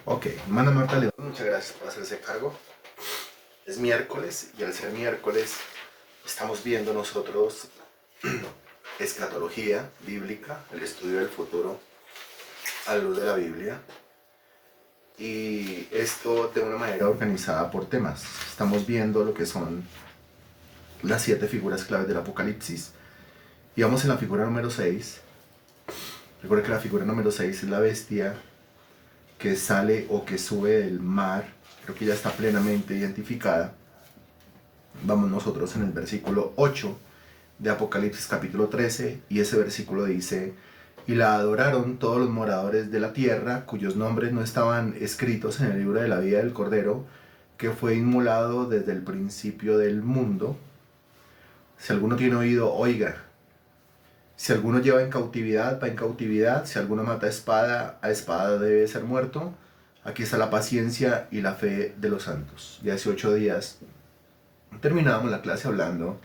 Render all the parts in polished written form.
Ok, Mana Marta León, muchas gracias por hacerse cargo. Es miércoles y al ser miércoles estamos viendo nosotros escatología bíblica, el estudio del futuro a la luz de la Biblia. Y esto de una manera organizada por temas. Estamos viendo lo que son las 7 figuras claves del Apocalipsis. Y vamos en la figura número 6. Recuerda que la figura número 6 es la bestia que sale o que sube del mar. Creo que ya está plenamente identificada. Vamos nosotros en el versículo 8 de Apocalipsis capítulo 13, y ese versículo dice: y la adoraron todos los moradores de la tierra, cuyos nombres no estaban escritos en el libro de la vida del Cordero, que fue inmolado desde el principio del mundo. Si alguno tiene oído, oiga. Si alguno lleva en cautividad, va en cautividad. Si alguno mata a espada debe ser muerto. Aquí está la paciencia y la fe de los santos. Y hace 8 días terminábamos la clase hablando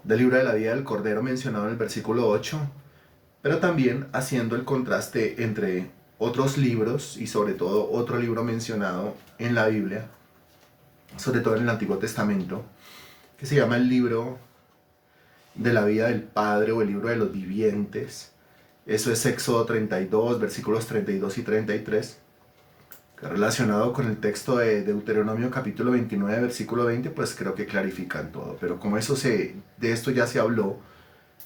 del libro de la vida del Cordero mencionado en el versículo 8, pero también haciendo el contraste entre otros libros y sobre todo otro libro mencionado en la Biblia, sobre todo en el Antiguo Testamento, que se llama el libro de la vida del Padre o el libro de los vivientes. Eso es Éxodo 32, versículos 32 y 33, relacionado con el texto de Deuteronomio capítulo 29, versículo 20, pues creo que clarifican todo. Pero como de esto ya se habló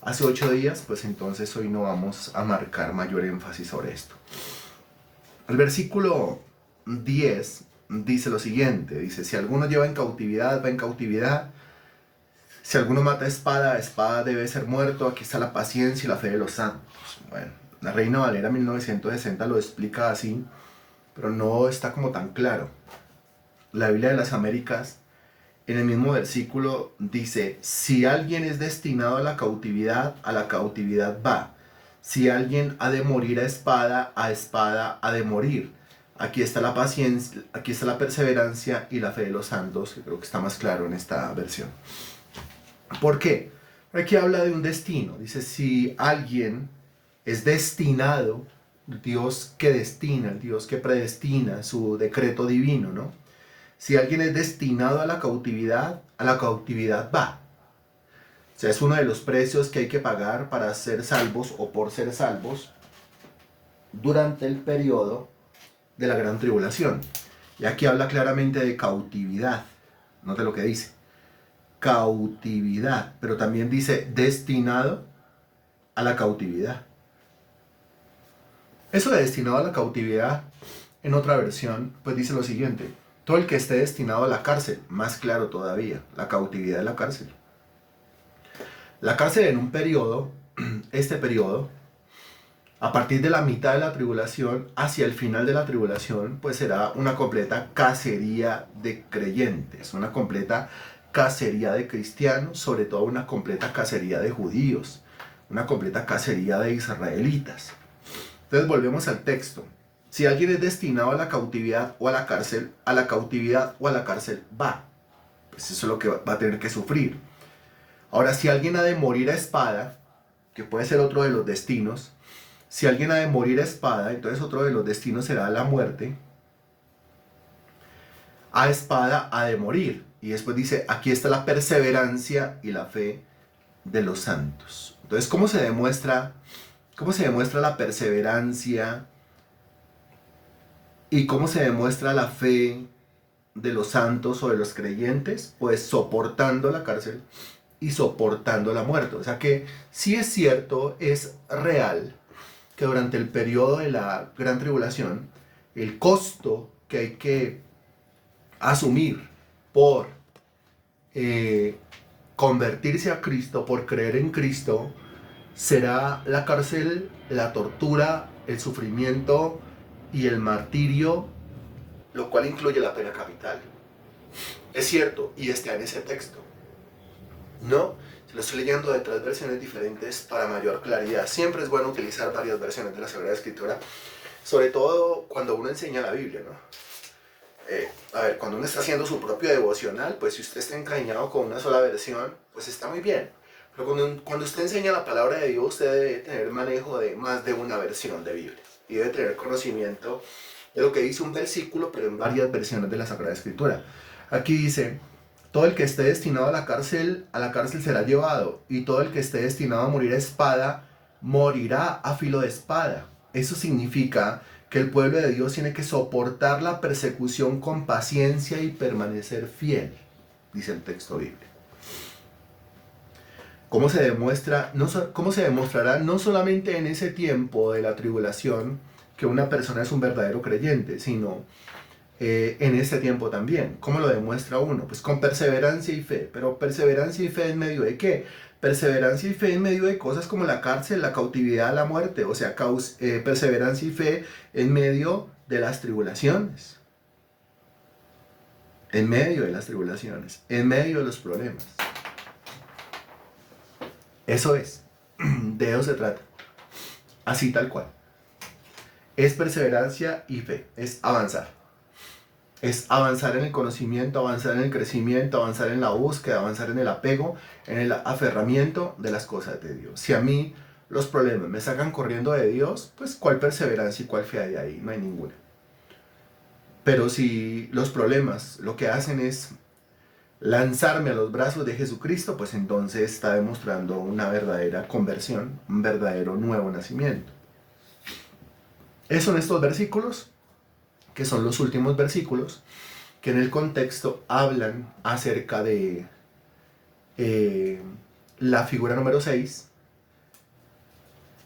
hace 8 días, pues entonces hoy no vamos a marcar mayor énfasis sobre esto. El versículo 10 dice lo siguiente, dice: si alguno lleva en cautividad, va en cautividad. Si alguno mata a espada debe ser muerto. Aquí está la paciencia y la fe de los santos. Bueno, la Reina Valera 1960 lo explica así, pero no está como tan claro. La Biblia de las Américas, en el mismo versículo, dice: si alguien es destinado a la cautividad va. Si alguien ha de morir a espada ha de morir. Aquí está la paciencia, aquí está la perseverancia y la fe de los santos, que creo que está más claro en esta versión. ¿Por qué? Aquí habla de un destino. Dice: si alguien es destinado, el Dios que destina, el Dios que predestina, su decreto divino, ¿no? Si alguien es destinado a la cautividad va. O sea, es uno de los precios que hay que pagar para ser salvos o por ser salvos durante el periodo de la gran tribulación. Y aquí habla claramente de cautividad. Note lo que dice: cautividad, pero también dice destinado a la cautividad. Eso de destinado a la cautividad, en otra versión, pues dice lo siguiente: todo el que esté destinado a la cárcel, más claro todavía, la cautividad de la cárcel. La cárcel en un periodo, este periodo, a partir de la mitad de la tribulación hacia el final de la tribulación, pues será una completa cacería de creyentes, una completa cacería de cristianos, sobre todo una completa cacería de judíos, una completa cacería de israelitas. Entonces volvemos al texto. Si alguien es destinado a la cautividad o a la cárcel, a la cautividad o a la cárcel va. Pues eso es lo que va a tener que sufrir. Ahora, si alguien ha de morir a espada, que puede ser otro de los destinos, si alguien ha de morir a espada, entonces otro de los destinos será la muerte. A espada ha de morir. Y después dice: aquí está la perseverancia y la fe de los santos. Entonces, ¿cómo se demuestra la perseverancia y cómo se demuestra la fe de los santos o de los creyentes? Pues soportando la cárcel y soportando la muerte. O sea que sí es cierto, es real que durante el periodo de la gran tribulación, el costo que hay que asumir por convertirse a Cristo, por creer en Cristo, será la cárcel, la tortura, el sufrimiento y el martirio, lo cual incluye la pena capital. Es cierto, y está en ese texto. No, lo estoy leyendo de 3 versiones diferentes para mayor claridad. Siempre es bueno utilizar varias versiones de la Sagrada Escritura, sobre todo cuando uno enseña la Biblia, ¿no? Cuando uno está haciendo su propio devocional, pues si usted está encariñado con una sola versión, pues está muy bien. Pero cuando usted enseña la palabra de Dios, usted debe tener manejo de más de una versión de Biblia. Y debe tener conocimiento de lo que dice un versículo, pero en varias versiones de la Sagrada Escritura. Aquí dice: todo el que esté destinado a la cárcel será llevado, y todo el que esté destinado a morir a espada, morirá a filo de espada. Eso significa que el pueblo de Dios tiene que soportar la persecución con paciencia y permanecer fiel, dice el texto bíblico. ¿Cómo se demuestra? ¿Cómo se demostrará no solamente en ese tiempo de la tribulación que una persona es un verdadero creyente, sino en este tiempo también? ¿Cómo lo demuestra uno? Pues con perseverancia y fe. ¿Pero perseverancia y fe en medio de qué? Perseverancia y fe en medio de cosas como la cárcel, la cautividad, la muerte. O sea, perseverancia y fe en medio de las tribulaciones. En medio de las tribulaciones. En medio de los problemas. Eso es. De eso se trata. Así tal cual. Es perseverancia y fe. Es avanzar. Es avanzar en el conocimiento, avanzar en el crecimiento, avanzar en la búsqueda, avanzar en el apego, en el aferramiento de las cosas de Dios. Si a mí los problemas me sacan corriendo de Dios, pues ¿cuál perseverancia y cuál fe hay ahí? No hay ninguna. Pero si los problemas lo que hacen es lanzarme a los brazos de Jesucristo, pues entonces está demostrando una verdadera conversión, un verdadero nuevo nacimiento. Esos son estos versículos, que son los últimos versículos, que en el contexto hablan acerca de la figura número 6,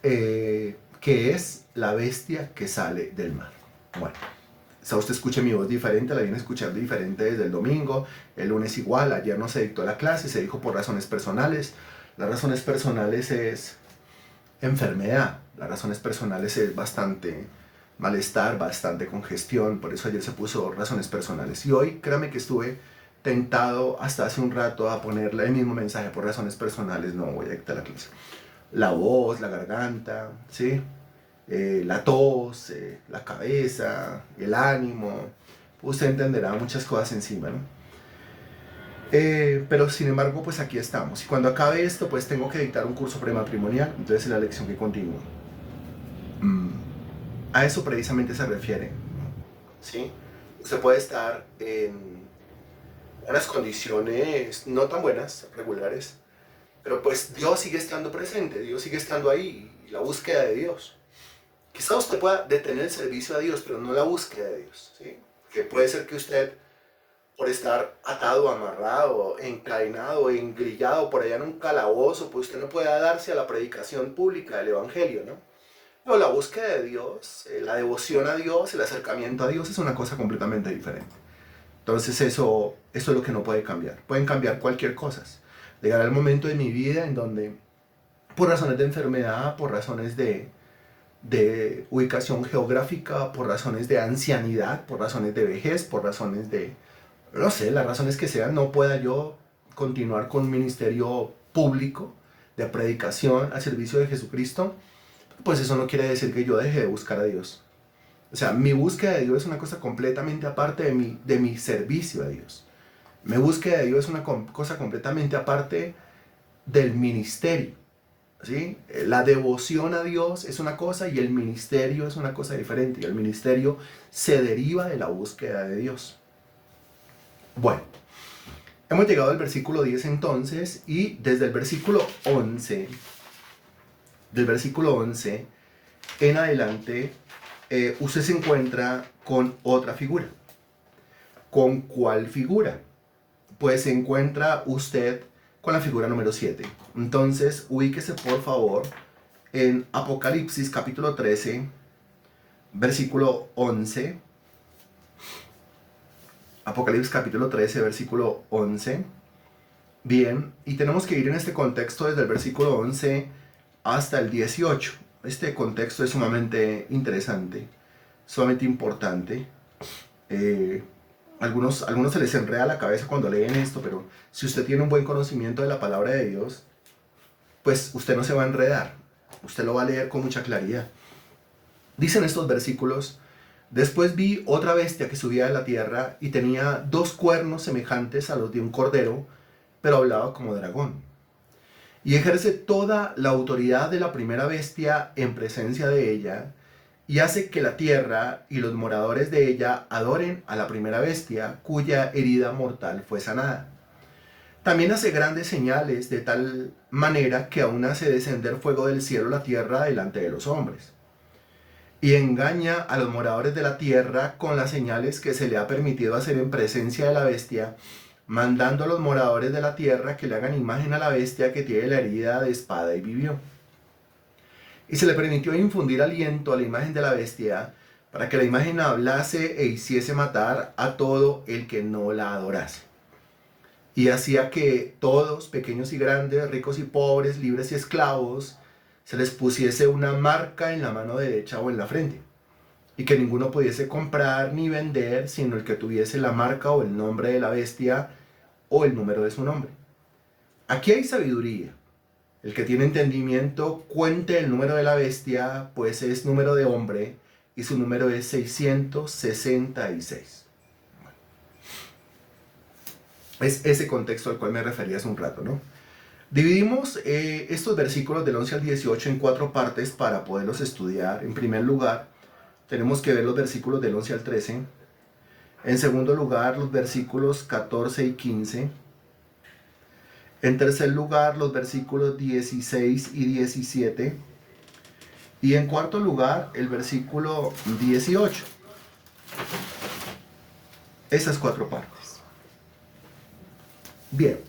que es la bestia que sale del mar. Bueno, quizá usted escuche mi voz diferente, la viene escuchando diferente desde el domingo, el lunes igual, ayer no se dictó la clase, se dijo por razones personales. Las razones personales es enfermedad, las razones personales es bastante malestar, bastante congestión, por eso ayer se puso razones personales. Y hoy, créame que estuve tentado hasta hace un rato a ponerle el mismo mensaje por razones personales, no voy a dictar la clase. La voz, la garganta, ¿sí? La tos, la cabeza, el ánimo, usted entenderá muchas cosas encima, ¿no? Pero sin embargo, pues aquí estamos. Y cuando acabe esto, pues tengo que dictar un curso prematrimonial, entonces es la lección que continúa. A eso precisamente se refiere, ¿sí? Usted puede estar en unas condiciones no tan buenas, regulares, pero pues Dios sigue estando presente, Dios sigue estando ahí, y la búsqueda de Dios. Quizá usted pueda detener el servicio a Dios, pero no la búsqueda de Dios, ¿sí? Que puede ser que usted, por estar atado, amarrado, encadenado, engrillado por allá en un calabozo, pues usted no pueda darse a la predicación pública del Evangelio, ¿no? Pero la búsqueda de Dios, la devoción a Dios, el acercamiento a Dios es una cosa completamente diferente. Entonces eso es lo que no puede cambiar. Pueden cambiar cualquier cosa. Llegará el momento de mi vida en donde, por razones de enfermedad, por razones de ubicación geográfica, por razones de ancianidad, por razones de vejez, por razones de, no sé, las razones que sean, no pueda yo continuar con un ministerio público de predicación al servicio de Jesucristo. Pues eso no quiere decir que yo deje de buscar a Dios. O sea, mi búsqueda de Dios es una cosa completamente aparte de mi servicio a Dios. Mi búsqueda de Dios es una cosa completamente aparte del ministerio, ¿sí? La devoción a Dios es una cosa y el ministerio es una cosa diferente. Y el ministerio se deriva de la búsqueda de Dios. Bueno, hemos llegado al versículo 10 entonces, y desde el versículo 11, en adelante, usted se encuentra con otra figura. ¿Con cuál figura? Pues se encuentra usted con la figura número 7. Entonces, ubíquese por favor en Apocalipsis capítulo 13, versículo 11. Apocalipsis capítulo 13, versículo 11. Bien, y tenemos que ir en este contexto desde el versículo 11 hasta el 18. Este contexto es sumamente interesante, sumamente importante. Algunos se les enreda la cabeza cuando leen esto, pero si usted tiene un buen conocimiento de la palabra de Dios, pues usted no se va a enredar. Usted lo va a leer con mucha claridad. Dicen estos versículos: después vi otra bestia que subía de la tierra y tenía 2 cuernos semejantes a los de un cordero, pero hablaba como dragón. Y ejerce toda la autoridad de la primera bestia en presencia de ella, y hace que la tierra y los moradores de ella adoren a la primera bestia cuya herida mortal fue sanada. También hace grandes señales de tal manera que aún hace descender fuego del cielo a la tierra delante de los hombres. Y engaña a los moradores de la tierra con las señales que se le ha permitido hacer en presencia de la bestia, mandando a los moradores de la tierra que le hagan imagen a la bestia que tiene la herida de espada y vivió. Y se le permitió infundir aliento a la imagen de la bestia, para que la imagen hablase e hiciese matar a todo el que no la adorase. Y hacía que todos, pequeños y grandes, ricos y pobres, libres y esclavos, se les pusiese una marca en la mano derecha o en la frente, y que ninguno pudiese comprar ni vender, sino el que tuviese la marca o el nombre de la bestia o el número de su nombre. Aquí hay sabiduría. El que tiene entendimiento cuente el número de la bestia, pues es número de hombre, y su número es 666. Es ese contexto al cual me refería hace un rato, ¿no? Dividimos estos versículos del 11 al 18 en 4 partes para poderlos estudiar. En primer lugar, tenemos que ver los versículos del 11 al 13. En segundo lugar, los versículos 14 y 15. En tercer lugar, los versículos 16 y 17. Y en cuarto lugar, el versículo 18. Esas 4 partes. Bien.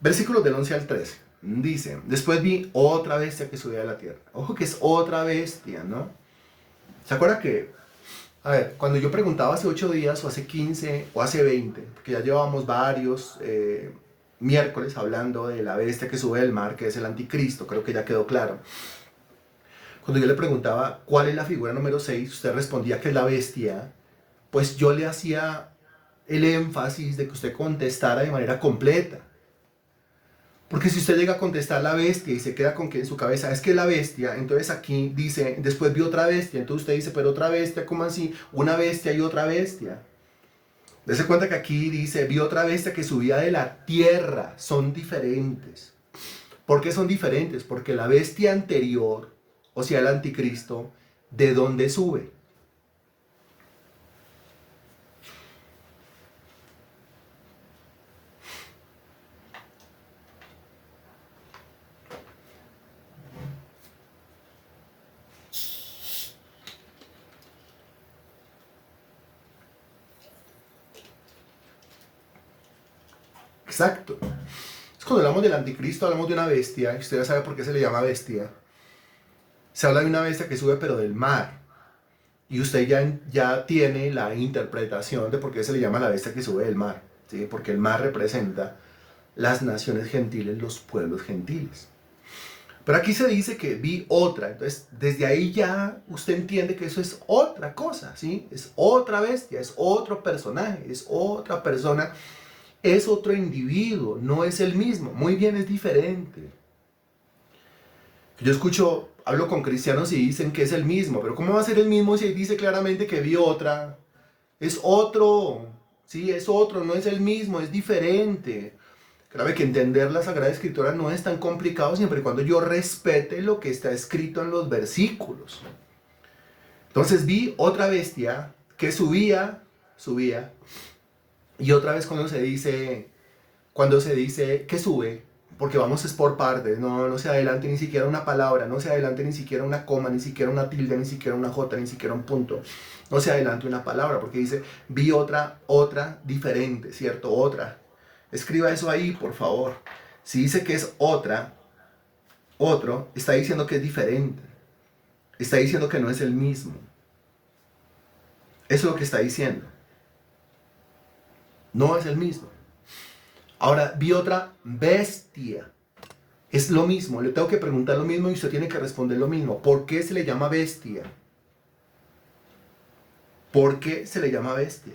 Versículos del 11 al 13. Dice, después vi otra bestia que subía de la tierra. Ojo que es otra bestia, ¿no? ¿Se acuerda que, a ver, cuando yo preguntaba hace 8 días o hace 15 o hace 20, porque ya llevábamos varios miércoles hablando de la bestia que sube del mar, que es el anticristo, creo que ya quedó claro. Cuando yo le preguntaba cuál es la figura número 6, usted respondía que es la bestia, pues yo le hacía el énfasis de que usted contestara de manera completa. Porque si usted llega a contestar la bestia y se queda con que en su cabeza es que la bestia, entonces aquí dice, después vi otra bestia, entonces usted dice, pero otra bestia, ¿cómo así? Una bestia y otra bestia. Dese cuenta que aquí dice, vi otra bestia que subía de la tierra, son diferentes. ¿Por qué son diferentes? Porque la bestia anterior, o sea el anticristo, ¿de dónde sube? Exacto. Es cuando hablamos del anticristo, hablamos de una bestia, y usted ya sabe por qué se le llama bestia. Se habla de una bestia que sube pero del mar. Y usted ya tiene la interpretación de por qué se le llama la bestia que sube del mar, ¿sí? Porque el mar representa las naciones gentiles, los pueblos gentiles. Pero aquí se dice que vi otra, entonces desde ahí ya usted entiende que eso es otra cosa, ¿sí? Es otra bestia, es otro personaje, es otra persona, es otro individuo, no es el mismo, muy bien, es diferente. Yo escucho, hablo con cristianos y dicen que es el mismo, pero ¿cómo va a ser el mismo si dice claramente que vi otra? Es otro, sí, es otro, no es el mismo, es diferente. Claro que entender la Sagrada Escritura no es tan complicado siempre y cuando yo respete lo que está escrito en los versículos. Entonces vi otra bestia que subía, y otra vez cuando se dice que sube, porque vamos es por partes, no se adelante ni siquiera una palabra, no se adelante ni siquiera una coma, ni siquiera una tilde, ni siquiera una jota, ni siquiera un punto. No se adelante una palabra, porque dice, vi otra diferente, ¿cierto? Otra. Escriba eso ahí, por favor. Si dice que es otro, está diciendo que es diferente. Está diciendo que no es el mismo. Eso es lo que está diciendo. No es el mismo. Ahora, vi otra bestia. Es lo mismo, le tengo que preguntar lo mismo y usted tiene que responder lo mismo. ¿Por qué se le llama bestia? ¿Por qué se le llama bestia?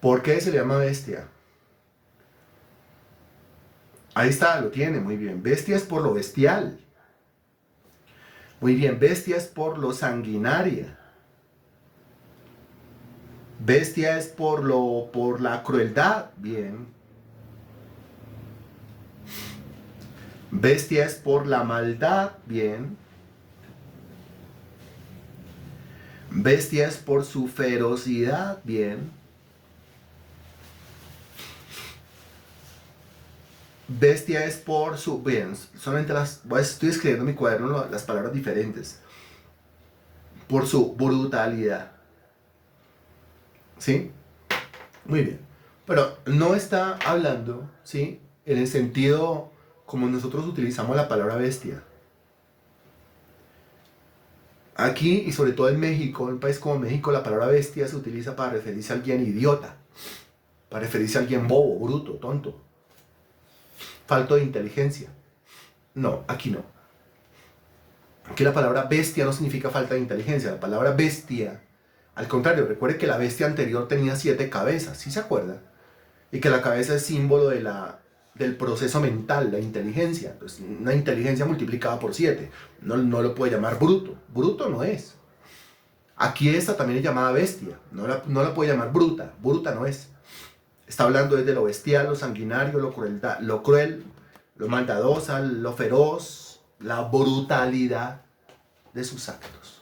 ¿Por qué se le llama bestia? Ahí está, lo tiene, muy bien. Bestia es por lo bestial. Muy bien, bestia es por lo sanguinaria. Bestia es por la crueldad. Bien. Bestia es por la maldad. Bien. Bestia es por su ferocidad. Bien. Bestia es por su... Bien, solamente estoy escribiendo en mi cuaderno las palabras diferentes. Por su brutalidad. ¿Sí? Muy bien. Pero no está hablando, ¿sí? En el sentido como nosotros utilizamos la palabra bestia. Aquí, y sobre todo en México, en un país como México, la palabra bestia se utiliza para referirse a alguien idiota, para referirse a alguien bobo, bruto, tonto, falto de inteligencia. No, aquí no. Aquí la palabra bestia no significa falta de inteligencia. La palabra bestia, al contrario, recuerde que la bestia anterior tenía 7 cabezas, ¿sí se acuerda? Y que la cabeza es símbolo del proceso mental, la inteligencia. Entonces, una inteligencia multiplicada por 7. No lo puede llamar bruto. Bruto no es. Aquí esta también es llamada bestia. No la puede llamar bruta. Bruta no es. Está hablando desde lo bestial, lo sanguinario, lo cruel, lo maldadosa, lo feroz, la brutalidad de sus actos.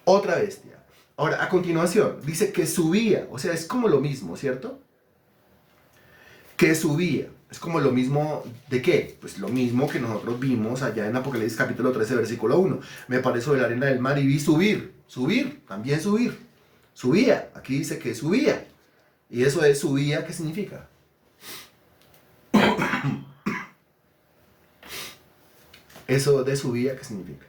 Otra bestia. Ahora, a continuación, dice que subía. O sea, es como lo mismo, ¿cierto? Que subía. Es como lo mismo, ¿de qué? Pues lo mismo que nosotros vimos allá en Apocalipsis capítulo 13, versículo 1. Me paré sobre la arena del mar y vi subir, también subir. Subía, aquí dice que subía. ¿Y eso de subía qué significa? Eso de subía qué significa.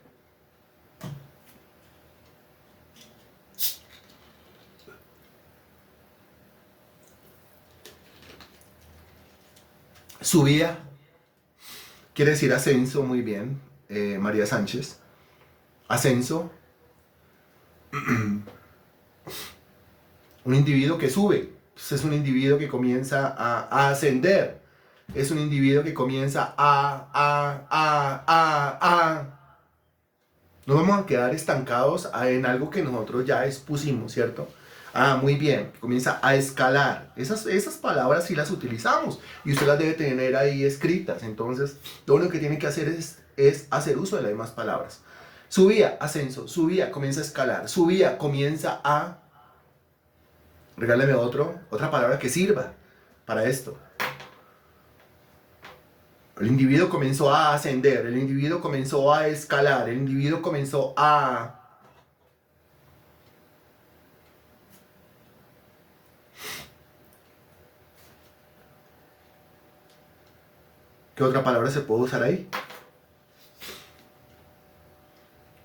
Subía quiere decir ascenso, muy bien, María Sánchez. Ascenso, un individuo que sube. Entonces es un individuo que comienza a ascender. Es un individuo que comienza a. No vamos a quedar estancados en algo que nosotros ya expusimos, ¿cierto? Muy bien, comienza a escalar. Esas palabras sí las utilizamos y usted las debe tener ahí escritas. Entonces, lo único que tiene que hacer es hacer uso de las demás palabras. Subía, ascenso, subía, comienza a escalar, subía, comienza a... Regáleme otra palabra que sirva para esto. El individuo comenzó a ascender, el individuo comenzó a escalar, el individuo comenzó a... ¿Qué otra palabra se puede usar ahí?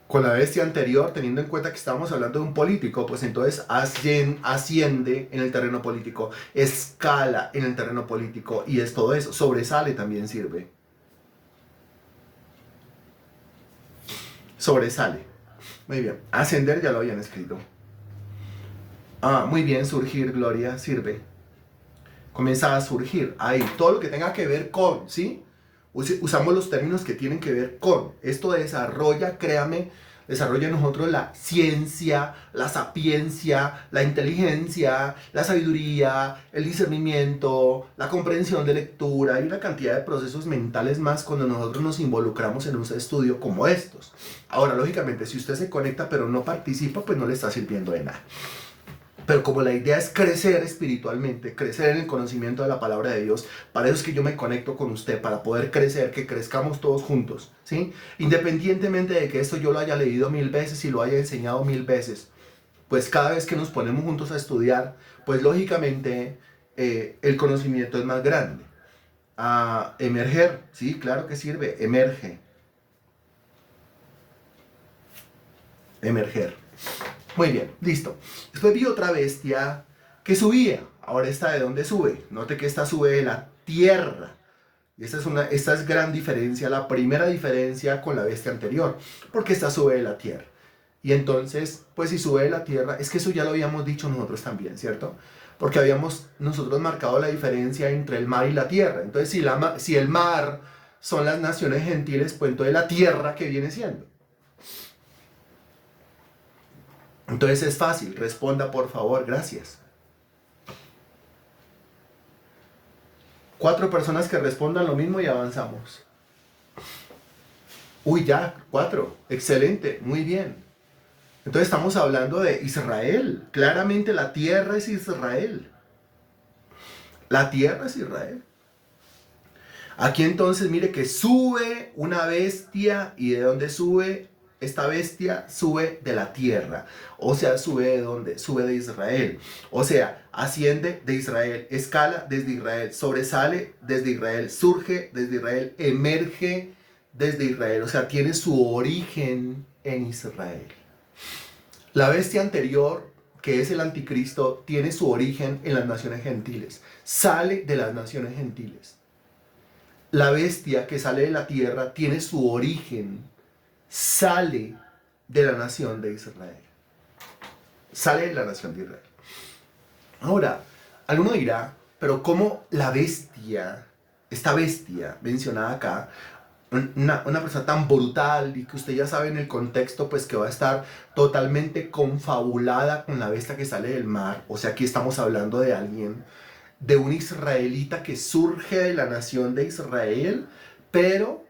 Con la bestia anterior, teniendo en cuenta que estábamos hablando de un político, pues entonces asciende en el terreno político, escala en el terreno político y es todo eso. Sobresale también sirve. Sobresale. Muy bien. Ascender ya lo habían escrito. Muy bien. Surgir, Gloria, sirve. Comienza a surgir. Ahí. Todo lo que tenga que ver con, ¿sí? Usamos los términos que tienen que ver con. Esto desarrolla, créame, desarrolla en nosotros la ciencia, la sapiencia, la inteligencia, la sabiduría, el discernimiento, la comprensión de lectura y una cantidad de procesos mentales más cuando nosotros nos involucramos en un estudio como estos. Ahora, lógicamente, si usted se conecta pero no participa, pues no le está sirviendo de nada. Pero como la idea es crecer espiritualmente, crecer en el conocimiento de la palabra de Dios, para eso es que yo me conecto con usted, para poder crecer, que crezcamos todos juntos, ¿sí? Independientemente de que esto yo lo haya leído 1000 veces y lo haya enseñado 1000 veces, pues cada vez que nos ponemos juntos a estudiar, pues lógicamente el conocimiento es más grande. Emerger, sí, claro que sirve, emerge. Emerger. Muy bien, listo. Después vi otra bestia que subía. Ahora esta de dónde sube. Note que esta sube de la tierra. Y esta es gran diferencia, la primera diferencia con la bestia anterior. Porque esta sube de la tierra. Y entonces, pues si sube de la tierra, es que eso ya lo habíamos dicho nosotros también, ¿cierto? Porque habíamos nosotros marcado la diferencia entre el mar y la tierra. Entonces, si el mar son las naciones gentiles, pues entonces la tierra, ¿qué viene siendo? Entonces es fácil, responda por favor, gracias. 4 personas que respondan lo mismo y avanzamos. Uy, ya, 4, excelente, muy bien. Entonces estamos hablando de Israel, claramente la tierra es Israel. La tierra es Israel. Aquí entonces mire que sube una bestia, y ¿de dónde sube? Esta bestia sube de la tierra, o sea, sube de dónde? Sube de Israel, o sea, asciende de Israel, escala desde Israel, sobresale desde Israel, surge desde Israel, emerge desde Israel, o sea, tiene su origen en Israel. La bestia anterior, que es el anticristo, tiene su origen en las naciones gentiles, sale de las naciones gentiles. La bestia que sale de la tierra tiene su origen, sale de la nación de Israel. Sale de la nación de Israel. Ahora, alguno dirá, pero ¿cómo la bestia, esta bestia mencionada acá, una persona tan brutal y que usted ya sabe en el contexto, pues que va a estar totalmente confabulada con la bestia que sale del mar? O sea, aquí estamos hablando de alguien, de un israelita que surge de la nación de Israel, pero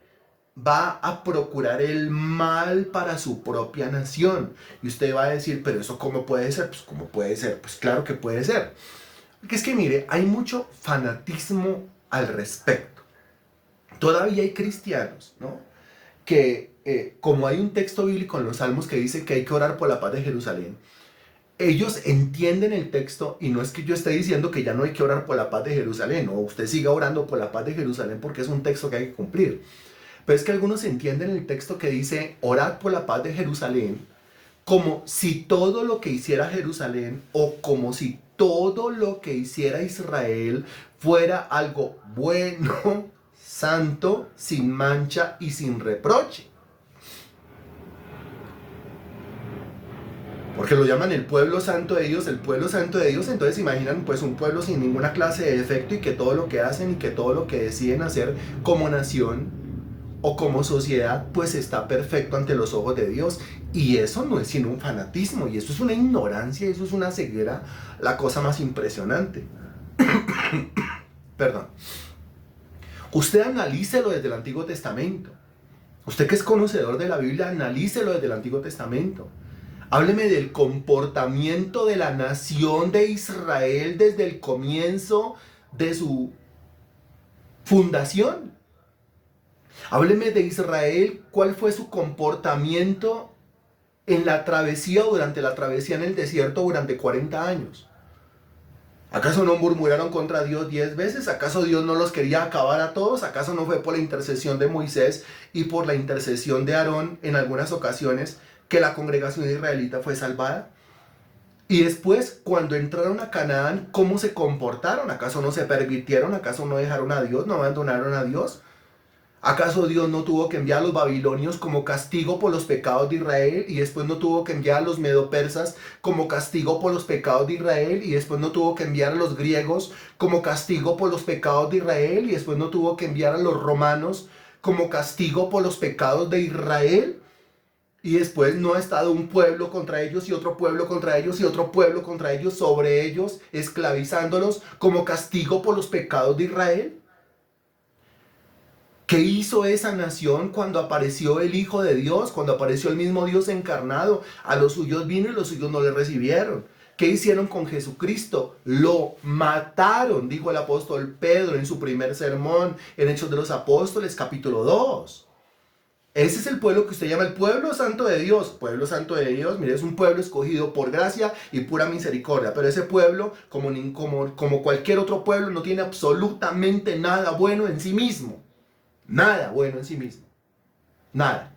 va a procurar el mal para su propia nación. Y usted va a decir, pero eso ¿cómo puede ser? Pues ¿cómo puede ser? Pues claro que puede ser. Porque es que mire, hay mucho fanatismo al respecto. Todavía hay cristianos, ¿no? Que como hay un texto bíblico en los Salmos que dice que hay que orar por la paz de Jerusalén, ellos entienden el texto, y no es que yo esté diciendo que ya no hay que orar por la paz de Jerusalén, o usted siga orando por la paz de Jerusalén porque es un texto que hay que cumplir. Pero es que algunos entienden el texto que dice orar por la paz de Jerusalén como si todo lo que hiciera Jerusalén o como si todo lo que hiciera Israel fuera algo bueno, santo, sin mancha y sin reproche. Porque lo llaman el pueblo santo de Dios, el pueblo santo de Dios. Entonces imaginan pues un pueblo sin ninguna clase de defecto, y que todo lo que hacen y que todo lo que deciden hacer como nación o como sociedad pues está perfecto ante los ojos de Dios. Y eso no es sino un fanatismo, y eso es una ignorancia, eso es una ceguera, la cosa más impresionante. Perdón. Usted analícelo desde el Antiguo Testamento. Usted que es conocedor de la Biblia, analícelo desde el Antiguo Testamento. Hábleme del comportamiento de la nación de Israel desde el comienzo de su fundación. Hábleme de Israel, cuál fue su comportamiento en la travesía o durante la travesía en el desierto durante 40 años. ¿Acaso no murmuraron contra Dios 10 veces? ¿Acaso Dios no los quería acabar a todos? ¿Acaso no fue por la intercesión de Moisés y por la intercesión de Aarón en algunas ocasiones que la congregación israelita fue salvada? Y después, cuando entraron a Canaán, ¿cómo se comportaron? ¿Acaso no se pervirtieron? ¿Acaso no dejaron a Dios? ¿No abandonaron a Dios? ¿Acaso Dios no tuvo que enviar a los babilonios como castigo por los pecados de Israel, y después no tuvo que enviar a los medopersas como castigo por los pecados de Israel, y después no tuvo que enviar a los griegos como castigo por los pecados de Israel, y después no tuvo que enviar a los romanos como castigo por los pecados de Israel? Y después no ha estado un pueblo contra ellos y otro pueblo contra ellos y otro pueblo contra ellos, sobre ellos, esclavizándolos como castigo por los pecados de Israel. ¿Qué hizo esa nación cuando apareció el Hijo de Dios, cuando apareció el mismo Dios encarnado? A los suyos vino y los suyos no le recibieron. ¿Qué hicieron con Jesucristo? Lo mataron, dijo el apóstol Pedro en su primer sermón en Hechos de los Apóstoles, capítulo 2. Ese es el pueblo que usted llama el pueblo santo de Dios. Pueblo santo de Dios, mire, es un pueblo escogido por gracia y pura misericordia. Pero ese pueblo, como cualquier otro pueblo, no tiene absolutamente nada bueno en sí mismo. Nada bueno en sí mismo. Nada.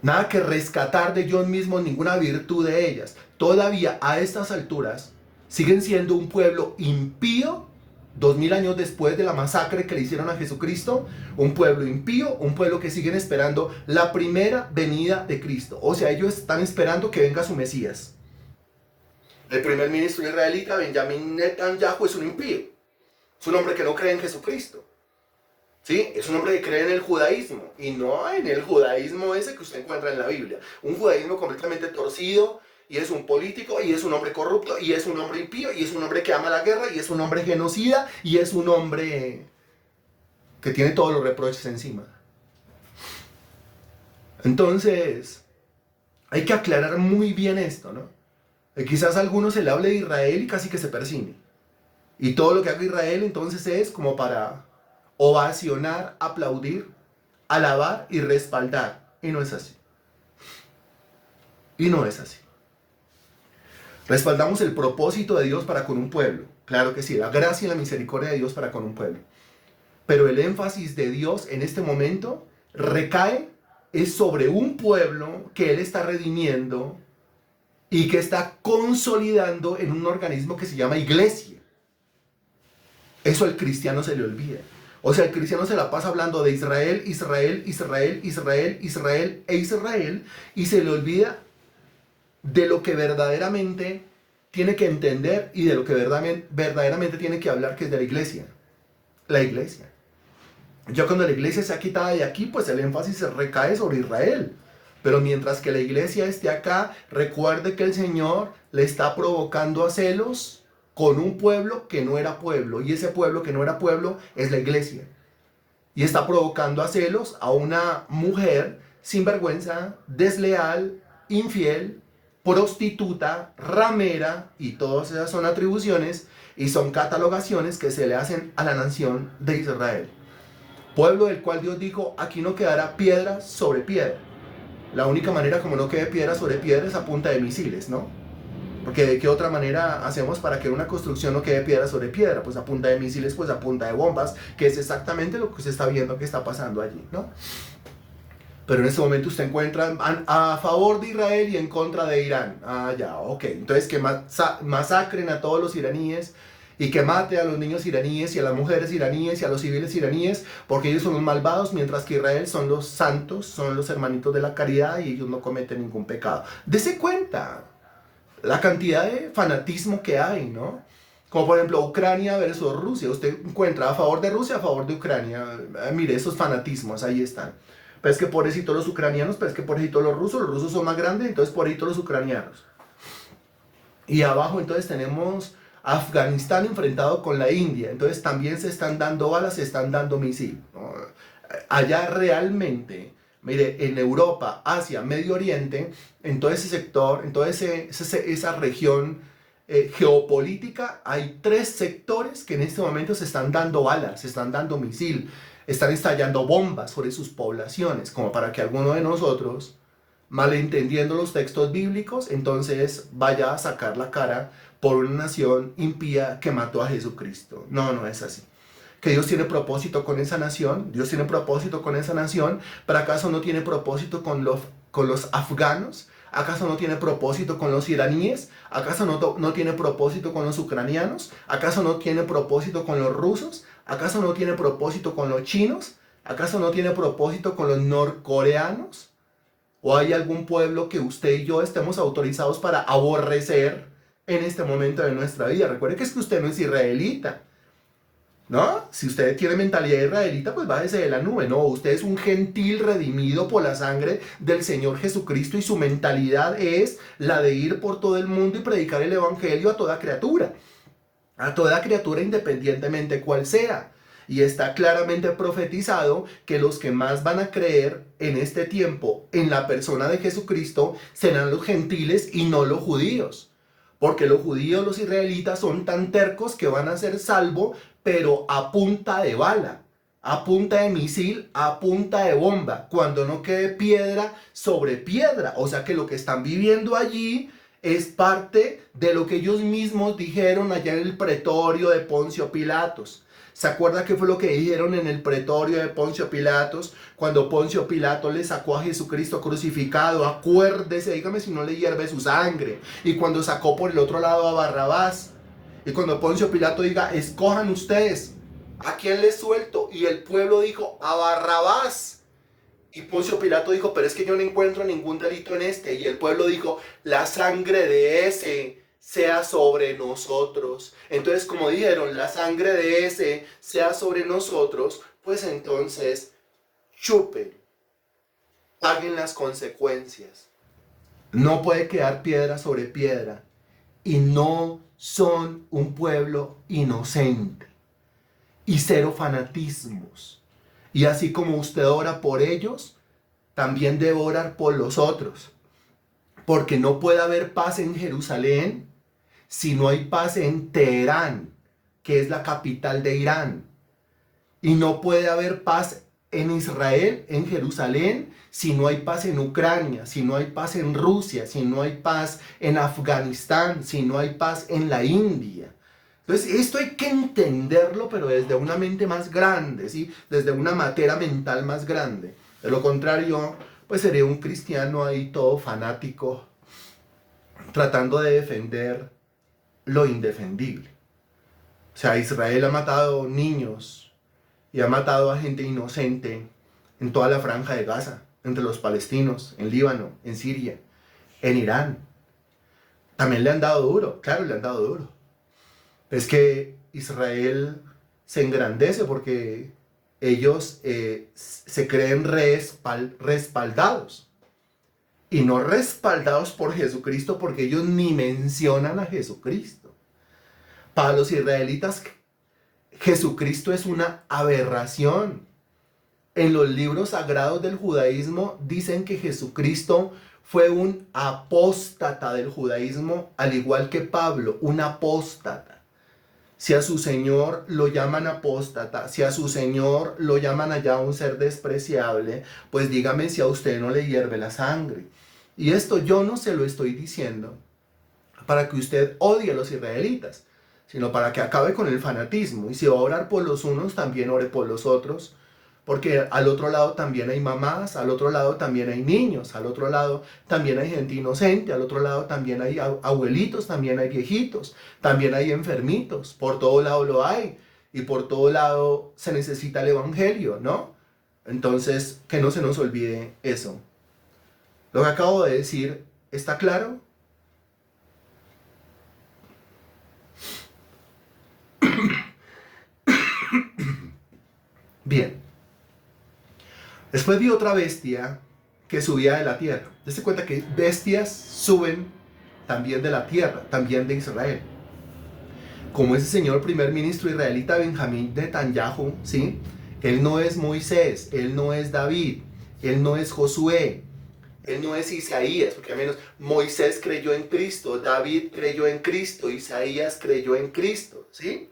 Nada que rescatar de ellos mismos, ninguna virtud de ellas. Todavía a estas alturas siguen siendo un pueblo impío, 2000 años después de la masacre que le hicieron a Jesucristo. Un pueblo impío, un pueblo que siguen esperando la primera venida de Cristo. O sea, ellos están esperando que venga su Mesías. El primer ministro israelita, Benjamín Netanyahu, es un impío. Es un hombre que no cree en Jesucristo. ¿Sí? Es un hombre que cree en el judaísmo y no en el judaísmo ese que usted encuentra en la Biblia. Un judaísmo completamente torcido, y es un político y es un hombre corrupto y es un hombre impío y es un hombre que ama la guerra y es un hombre genocida y es un hombre que tiene todos los reproches encima. Entonces, hay que aclarar muy bien esto, ¿no? Quizás a algunos se le hable de Israel y casi que se persigue. Y todo lo que haga Israel entonces es como para ovacionar, aplaudir, alabar y respaldar. Y no es así. Y no es así. Respaldamos el propósito de Dios para con un pueblo. Claro que sí, la gracia y la misericordia de Dios para con un pueblo. Pero el énfasis de Dios en este momento recae es sobre un pueblo que Él está redimiendo y que está consolidando en un organismo que se llama iglesia. Eso al cristiano se le olvida. O sea, el cristiano se la pasa hablando de Israel, Israel, Israel, Israel, Israel e Israel, y se le olvida de lo que verdaderamente tiene que entender y de lo que verdaderamente tiene que hablar, que es de la iglesia. La iglesia. Ya cuando la iglesia sea quitada de aquí, pues el énfasis se recae sobre Israel. Pero mientras que la iglesia esté acá, recuerde que el Señor le está provocando a celos con un pueblo que no era pueblo. Y ese pueblo que no era pueblo es la iglesia. Y está provocando a celos a una mujer sinvergüenza, desleal, infiel, prostituta, ramera, y todas esas son atribuciones y son catalogaciones que se le hacen a la nación de Israel. Pueblo del cual Dios dijo, aquí no quedará piedra sobre piedra. La única manera como no quede piedra sobre piedra es a punta de misiles, ¿no? Porque de qué otra manera hacemos para que una construcción no quede piedra sobre piedra, pues a punta de misiles, pues a punta de bombas, que es exactamente lo que usted está viendo que está pasando allí, ¿no? Pero en este momento usted encuentra a favor de Israel y en contra de Irán. Ah, ya, ok. Entonces que masacren a todos los iraníes y que mate a los niños iraníes y a las mujeres iraníes y a los civiles iraníes, porque ellos son los malvados, mientras que Israel son los santos, son los hermanitos de la caridad y ellos no cometen ningún pecado. Dese cuenta la cantidad de fanatismo que hay, ¿no? Como por ejemplo Ucrania versus Rusia. Usted encuentra a favor de Rusia, a favor de Ucrania. Mire, esos fanatismos ahí están. Pero es que pobrecitos los ucranianos, pero es que pobrecitos los rusos son más grandes, entonces pobrecitos los ucranianos. Y abajo entonces tenemos Afganistán enfrentado con la India, entonces también se están dando balas, se están dando misiles. Allá realmente, mire, en Europa, Asia, Medio Oriente, en todo ese sector, en toda esa región geopolítica, hay 3 sectores que en este momento se están dando balas, se están dando misil, están estallando bombas sobre sus poblaciones, como para que alguno de nosotros, malentendiendo los textos bíblicos, entonces vaya a sacar la cara por una nación impía que mató a Jesucristo. No, no es así. Que Dios tiene propósito con esa nación, Dios tiene propósito con esa nación, pero ¿acaso no tiene propósito con los afganos? ¿Acaso no tiene propósito con los iraníes? ¿Acaso no tiene propósito con los ucranianos? ¿Acaso no tiene propósito con los rusos? ¿Acaso no tiene propósito con los chinos? ¿Acaso no tiene propósito con los norcoreanos? ¿O hay algún pueblo que usted y yo estemos autorizados para aborrecer en este momento de nuestra vida? Recuerde que es que usted no es israelita, ¿no? Si usted tiene mentalidad israelita, pues bájese de la nube. No, usted es un gentil redimido por la sangre del Señor Jesucristo y su mentalidad es la de ir por todo el mundo y predicar el evangelio a toda criatura independientemente cual sea. Y está claramente profetizado que los que más van a creer en este tiempo en la persona de Jesucristo serán los gentiles y no los judíos. Porque los judíos, los israelitas, son tan tercos que van a ser salvos, pero a punta de bala, a punta de misil, a punta de bomba, cuando no quede piedra sobre piedra. O sea que lo que están viviendo allí es parte de lo que ellos mismos dijeron allá en el pretorio de Poncio Pilatos. ¿Se acuerda qué fue lo que dijeron en el pretorio de Poncio Pilatos? Cuando Poncio Pilato le sacó a Jesucristo crucificado, acuérdese, dígame si no le hierve su sangre. Y cuando sacó por el otro lado a Barrabás. Y cuando Poncio Pilato diga, escojan ustedes, ¿a quién les suelto? Y el pueblo dijo, a Barrabás. Y Poncio Pilato dijo, pero es que yo no encuentro ningún delito en este. Y el pueblo dijo, la sangre de ese sea sobre nosotros. Entonces, como dijeron, la sangre de ese sea sobre nosotros, pues entonces chupen, paguen las consecuencias. No puede quedar piedra sobre piedra. Y no son un pueblo inocente. Y cero fanatismos. Y así como usted ora por ellos, también debe orar por los otros. Porque no puede haber paz en Jerusalén si no hay paz en Teherán, que es la capital de Irán. Y no puede haber paz en Israel, en Jerusalén, si no hay paz en Ucrania, si no hay paz en Rusia, si no hay paz en Afganistán, si no hay paz en la India. Entonces, esto hay que entenderlo, pero desde una mente más grande, ¿sí? Desde una materia mental más grande. De lo contrario, pues sería un cristiano ahí todo fanático, tratando de defender lo indefendible. O sea, Israel ha matado niños y ha matado a gente inocente en toda la franja de Gaza, entre los palestinos, en Líbano, en Siria, en Irán. También le han dado duro, claro, le han dado duro. Es que Israel se engrandece porque ellos se creen respaldados. Y no respaldados por Jesucristo porque ellos ni mencionan a Jesucristo. Para los israelitas, Jesucristo es una aberración. En los libros sagrados del judaísmo dicen que Jesucristo fue un apóstata del judaísmo, al igual que Pablo, un apóstata. Si a su Señor lo llaman apóstata, si a su Señor lo llaman allá un ser despreciable, pues dígame si a usted no le hierve la sangre. Y esto yo no se lo estoy diciendo para que usted odie a los israelitas, sino para que acabe con el fanatismo. Y si va a orar por los unos, también ore por los otros. Porque al otro lado también hay mamás, al otro lado también hay niños, al otro lado también hay gente inocente, al otro lado también hay abuelitos, también hay viejitos, también hay enfermitos, por todo lado lo hay y por todo lado se necesita el evangelio, ¿no? Entonces, que no se nos olvide eso. Lo que acabo de decir, ¿está claro? Bien. Después vi otra bestia que subía de la tierra. Dese cuenta que bestias suben también de la tierra, también de Israel. Como ese señor primer ministro israelita Benjamín Netanyahu, ¿sí? Él no es Moisés, él no es David, él no es Josué, él no es Isaías, porque al menos Moisés creyó en Cristo, David creyó en Cristo, Isaías creyó en Cristo, ¿sí?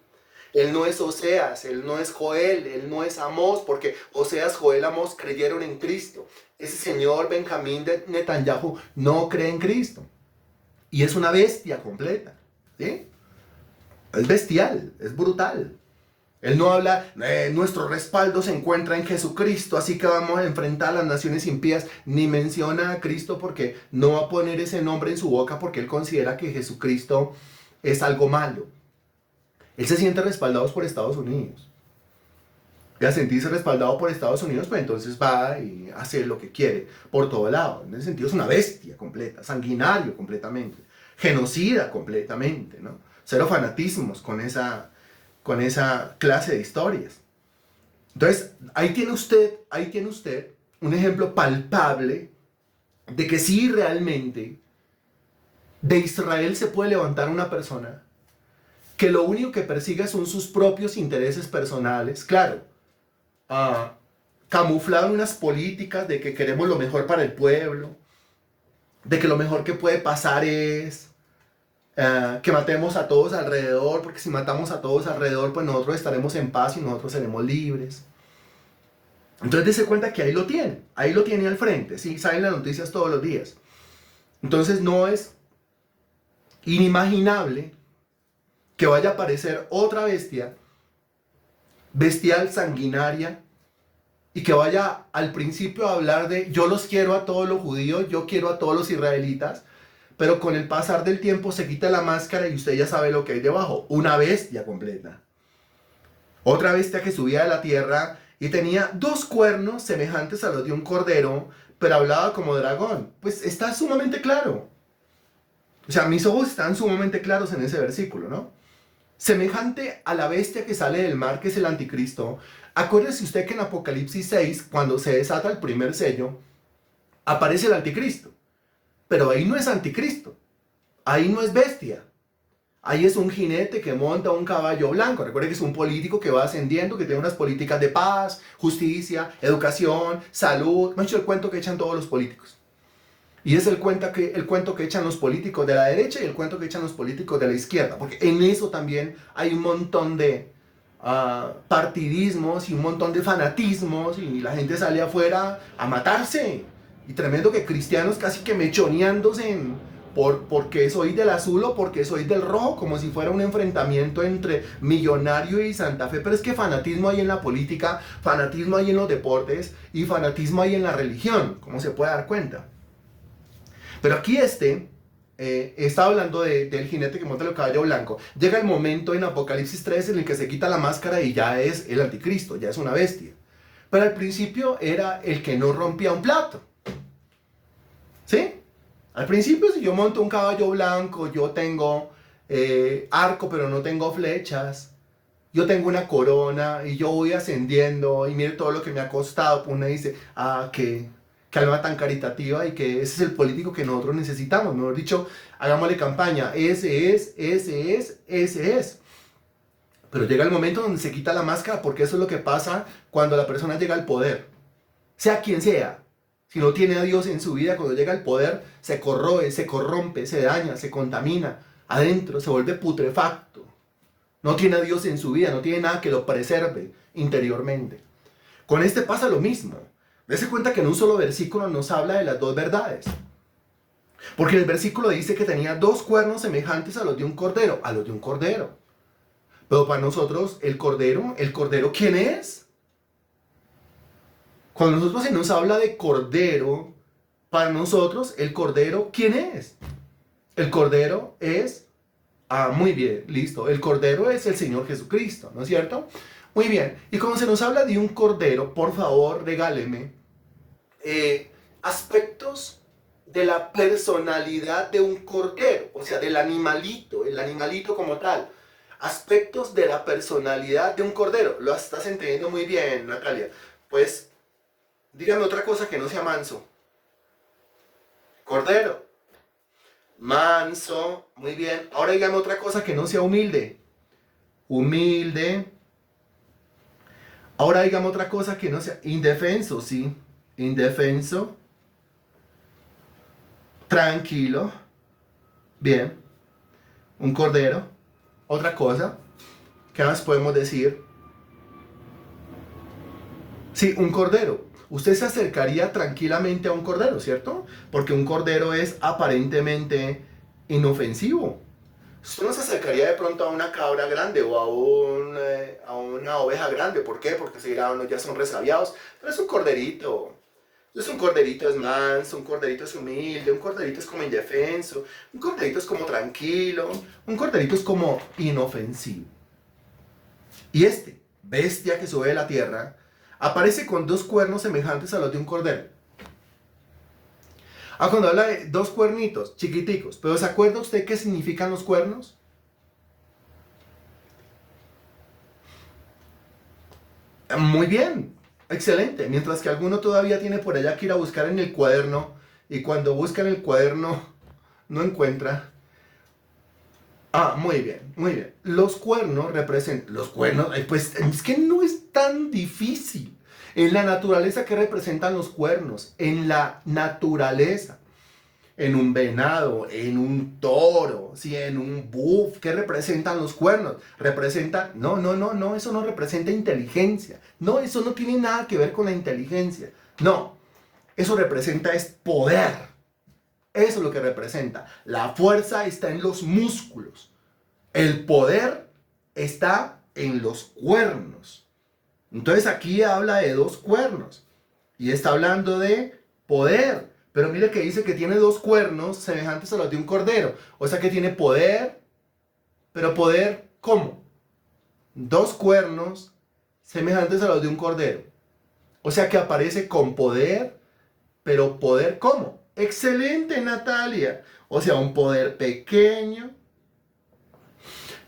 Él no es Oseas, él no es Joel, él no es Amós, porque Oseas, Joel, Amós creyeron en Cristo. Ese señor Benjamín de Netanyahu no cree en Cristo. Y es una bestia completa, ¿sí? Es bestial, es brutal. Él no habla, nuestro respaldo se encuentra en Jesucristo, así que vamos a enfrentar a las naciones impías, ni menciona a Cristo porque no va a poner ese nombre en su boca porque él considera que Jesucristo es algo malo. Él se siente respaldado por Estados Unidos. Y al sentirse respaldado por Estados Unidos, pues entonces va y hace lo que quiere por todo lado. En ese sentido es una bestia completa, sanguinario completamente, genocida completamente, ¿no? Cero fanatismos con esa clase de historias. Entonces, ahí tiene usted un ejemplo palpable de que sí realmente de Israel se puede levantar una persona que lo único que persigue son sus propios intereses personales, claro, camuflado en unas políticas de que queremos lo mejor para el pueblo, de que lo mejor que puede pasar es que matemos a todos alrededor, porque si matamos a todos alrededor, pues nosotros estaremos en paz y nosotros seremos libres. Entonces dése cuenta que ahí lo tiene al frente, ¿sí? Salen las noticias todos los días. Entonces no es inimaginable que vaya a aparecer otra bestia, bestial, sanguinaria, y que vaya al principio a hablar de yo los quiero a todos los judíos, yo quiero a todos los israelitas, pero con el pasar del tiempo se quita la máscara y usted ya sabe lo que hay debajo, una bestia completa. Otra bestia que subía de la tierra y tenía 2 cuernos semejantes a los de un cordero, pero hablaba como dragón. Pues está sumamente claro. O sea, mis ojos están sumamente claros en ese versículo, ¿no? semejante a la bestia que sale del mar, que es el anticristo. Acuérdese usted que en Apocalipsis 6, cuando se desata el primer sello, aparece el anticristo. Pero ahí no es anticristo, ahí no es bestia. Ahí es un jinete que monta un caballo blanco. Recuerde que es un político que va ascendiendo, que tiene unas políticas de paz, justicia, educación, salud. Me ha hecho el cuento que echan todos los políticos. Y es el cuento que echan los políticos de la derecha y el cuento que echan los políticos de la izquierda. Porque en eso también hay un montón de partidismos y un montón de fanatismos. Y la gente sale afuera a matarse. Y tremendo que cristianos casi que mechoneándose porque soy del azul o porque soy del rojo, como si fuera un enfrentamiento entre Millonario y Santa Fe. Pero es que fanatismo hay en la política, fanatismo hay en los deportes y fanatismo hay en la religión, como se puede dar cuenta. Pero aquí está hablando del jinete que monta el caballo blanco. Llega el momento en Apocalipsis 3 en el que se quita la máscara y ya es el anticristo, ya es una bestia. Pero al principio era el que no rompía un plato. ¿Sí? Al principio, si yo monto un caballo blanco, yo tengo arco, pero no tengo flechas. Yo tengo una corona y yo voy ascendiendo y mire todo lo que me ha costado. Pues uno dice, qué alma tan caritativa y que ese es el político que nosotros necesitamos. Mejor dicho, hagámosle campaña. Ese es. Pero llega el momento donde se quita la máscara, porque eso es lo que pasa cuando la persona llega al poder. Sea quien sea. Si no tiene a Dios en su vida, cuando llega al poder, se corroe, se corrompe, se daña, se contamina. Adentro se vuelve putrefacto. No tiene a Dios en su vida, no tiene nada que lo preserve interiormente. Con este pasa lo mismo. Dese cuenta que en un solo versículo nos habla de las dos verdades. Porque en el versículo dice que tenía dos cuernos semejantes a los de un cordero. A los de un cordero. Pero para nosotros, ¿el cordero quién es? Cuando nosotros se nos habla de cordero, para nosotros, ¿el cordero quién es? El cordero es... muy bien, listo. El cordero es el Señor Jesucristo, ¿no es cierto? Muy bien. Y cuando se nos habla de un cordero, por favor, regáleme aspectos de la personalidad de un cordero, o sea, del animalito, el animalito como tal. Aspectos de la personalidad de un cordero. Lo estás entendiendo muy bien, Natalia. Pues, dígame otra cosa que no sea manso. Cordero. Manso, muy bien. Ahora dígame otra cosa que no sea humilde. Humilde. Ahora dígame otra cosa que no sea indefenso, sí. Indefenso. Tranquilo. Bien. Un cordero. Otra cosa. ¿Qué más podemos decir? Sí, un cordero. Usted se acercaría tranquilamente a un cordero, ¿cierto? Porque un cordero es aparentemente inofensivo. Usted no se acercaría de pronto a una cabra grande o a una oveja grande. ¿Por qué? Porque se dirá, bueno, ya son resabiados. Pero es un corderito. Entonces un corderito es manso, un corderito es humilde, un corderito es como indefenso, un corderito es como tranquilo, un corderito es como inofensivo. Y bestia que sube de la tierra, aparece con dos cuernos semejantes a los de un cordero. Cuando habla de dos cuernitos, chiquiticos, pero ¿se acuerda usted qué significan los cuernos? Muy bien, excelente. Mientras que alguno todavía tiene por allá que ir a buscar en el cuaderno, y cuando busca en el cuaderno no encuentra. Muy bien, muy bien. Los cuernos representan, pues es que no es tan difícil. En la naturaleza, ¿qué representan los cuernos? En la naturaleza. En un venado, en un toro, ¿sí? En un buf. ¿Qué representan los cuernos? No, eso no representa inteligencia. No, eso no tiene nada que ver con la inteligencia. No, eso representa es poder. Eso es lo que representa. La fuerza está en los músculos. El poder está en los cuernos. Entonces aquí habla de dos cuernos. Y está hablando de poder. Pero mire que dice que tiene dos cuernos semejantes a los de un cordero. O sea que tiene poder. Pero poder, ¿cómo? Dos cuernos semejantes a los de un cordero. O sea que aparece con poder. Pero poder, ¿cómo? Excelente, Natalia. O sea, un poder pequeño.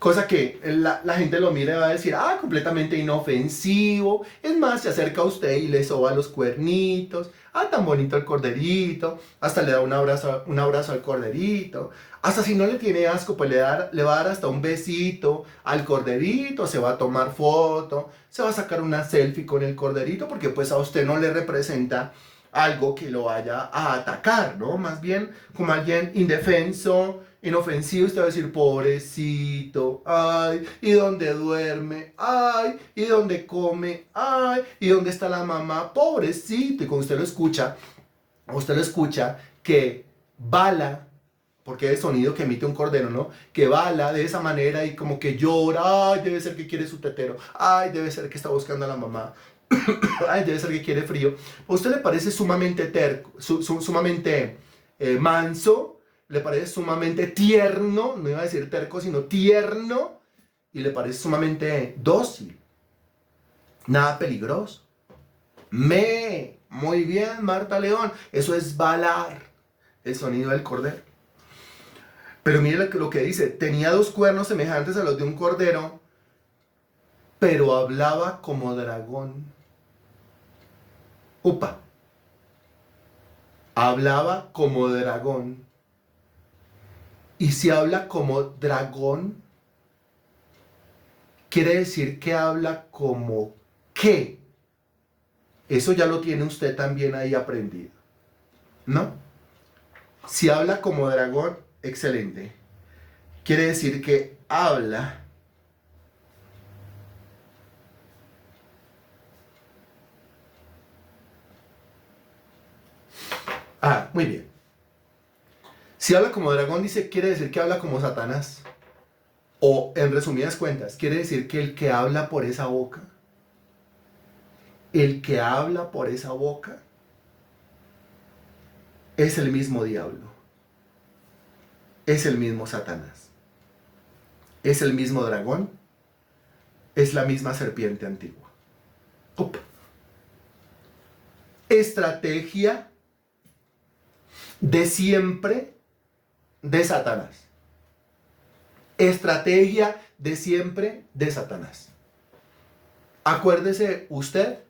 Cosa que la gente lo mira y va a decir, ah, completamente inofensivo. Es más, se acerca a usted y le soba los cuernitos. Ah, tan bonito el corderito. Hasta le da un abrazo al corderito. Hasta si no le tiene asco, pues le va a dar hasta un besito al corderito. Se va a tomar foto. Se va a sacar una selfie con el corderito porque pues a usted no le representa algo que lo vaya a atacar, ¿no? Más bien como alguien indefenso, inofensivo, usted va a decir, pobrecito, ay, ¿y dónde duerme? Ay, ¿y dónde come? Ay, ¿y dónde está la mamá? Pobrecito. Y cuando usted lo escucha que bala, porque es el sonido que emite un cordero, ¿no? Que bala de esa manera y como que llora, ay, debe ser que quiere su tetero, ay, debe ser que está buscando a la mamá. Ay, debe ser que quiere frío. ¿A usted le parece sumamente terco, sumamente manso? ¿Le parece sumamente tierno? No iba a decir terco, sino tierno. Y le parece sumamente dócil. Nada peligroso. Muy bien, Marta León. Eso es balar. El sonido del cordero. Pero mire lo que dice. Tenía 2 cuernos semejantes a los de un cordero, pero hablaba como dragón. Upa. Hablaba como dragón. Y si habla como dragón, quiere decir que habla como qué. Eso ya lo tiene usted también ahí aprendido, ¿no? Si habla como dragón, excelente. Quiere decir que habla muy bien. Si habla como dragón, quiere decir que habla como Satanás. O, en resumidas cuentas, quiere decir que el que habla por esa boca, es el mismo diablo, es el mismo Satanás, es el mismo dragón, es la misma serpiente antigua. Opa. Estrategia de siempre de Satanás. Estrategia de siempre de Satanás. Acuérdese usted,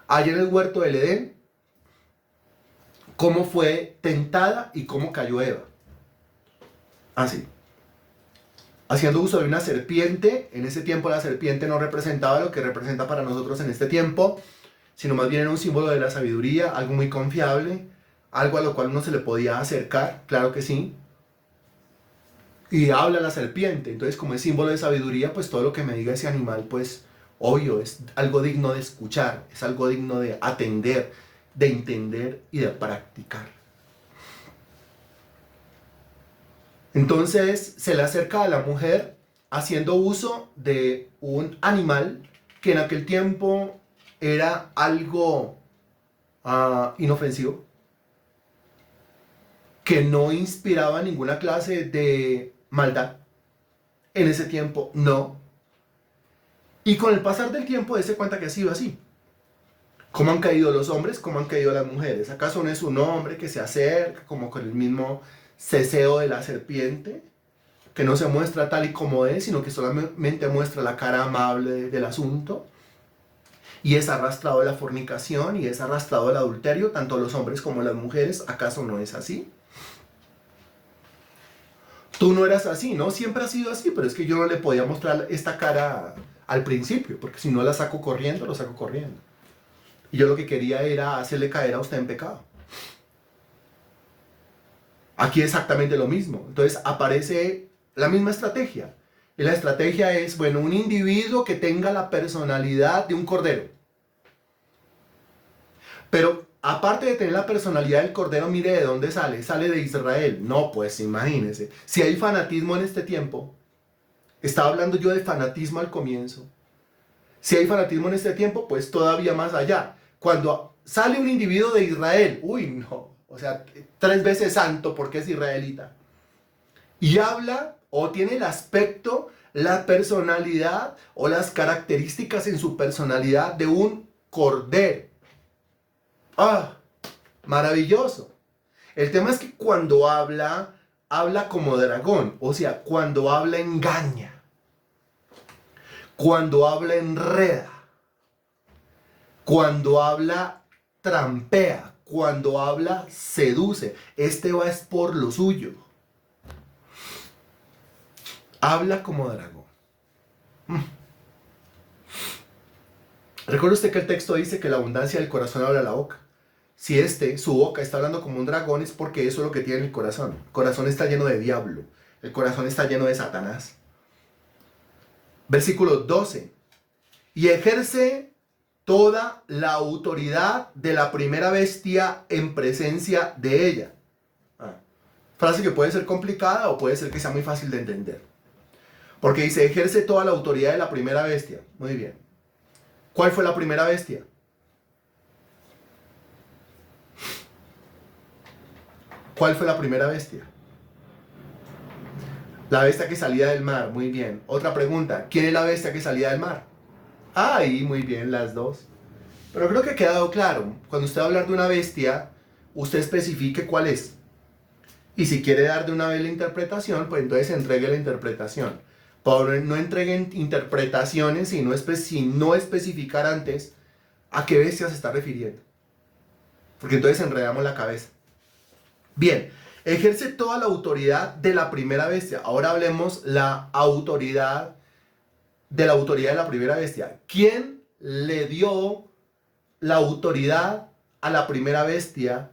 allá en el huerto del Edén, cómo fue tentada y cómo cayó Eva. Así. Haciendo uso de una serpiente. En ese tiempo la serpiente no representaba lo que representa para nosotros en este tiempo, sino más bien era un símbolo de la sabiduría, algo muy confiable, algo a lo cual uno se le podía acercar, claro que sí. Y habla la serpiente, entonces como es símbolo de sabiduría, pues todo lo que me diga ese animal, pues obvio, es algo digno de escuchar, es algo digno de atender, de entender y de practicar. Entonces se le acerca a la mujer haciendo uso de un animal que en aquel tiempo era algo inofensivo, que no inspiraba ninguna clase de maldad. En ese tiempo no. Y con el pasar del tiempo se cuenta que ha sido así. ¿Cómo han caído los hombres? ¿Cómo han caído las mujeres? ¿Acaso no es un hombre que se acerca como con el mismo ceseo de la serpiente? Que no se muestra tal y como es, sino que solamente muestra la cara amable del asunto. Y es arrastrado de la fornicación y es arrastrado del adulterio, tanto los hombres como las mujeres. ¿Acaso no es así? Tú no eras así, ¿no? Siempre has sido así, pero es que yo no le podía mostrar esta cara al principio, porque si no la saco corriendo, lo saco corriendo. Y yo lo que quería era hacerle caer a usted en pecado. Aquí exactamente lo mismo. Entonces aparece la misma estrategia. Y la estrategia es, bueno, un individuo que tenga la personalidad de un cordero. Pero aparte de tener la personalidad del cordero, mire de dónde sale. Sale de Israel. No, pues imagínense. Si hay fanatismo en este tiempo, estaba hablando yo de fanatismo al comienzo. Si hay fanatismo en este tiempo, pues todavía más allá. Cuando sale un individuo de Israel, uy, no. O sea, 3 veces santo porque es israelita. Y habla o tiene el aspecto, la personalidad o las características en su personalidad de un cordero. ¡Ah! Maravilloso. El tema es que cuando habla habla como dragón, o sea, cuando habla engaña, cuando habla enreda, cuando habla trampea, cuando habla seduce. Este va es por lo suyo. Habla como dragón. Recuerde usted que el texto dice que la abundancia del corazón habla la boca. Si su boca, está hablando como un dragón, es porque eso es lo que tiene el corazón. El corazón está lleno de diablo. El corazón está lleno de Satanás. Versículo 12. Y ejerce toda la autoridad de la primera bestia en presencia de ella. Frase que puede ser complicada o puede ser que sea muy fácil de entender. Porque dice, ejerce toda la autoridad de la primera bestia. Muy bien. ¿Cuál fue la primera bestia? ¿Cuál fue la primera bestia? La bestia que salía del mar. Muy bien. Otra pregunta. ¿Quién es la bestia que salía del mar? Ahí, muy bien, las dos. Pero creo que ha quedado claro. Cuando usted va a hablar de una bestia, usted especifique cuál es. Y si quiere dar de una vez la interpretación, pues entonces entregue la interpretación. Pero no entreguen interpretaciones si no especificar antes a qué bestia se está refiriendo. Porque entonces enredamos la cabeza. Bien, ejerce toda la autoridad de la primera bestia. Ahora hablemos de la autoridad de la primera bestia. ¿Quién le dio la autoridad a la primera bestia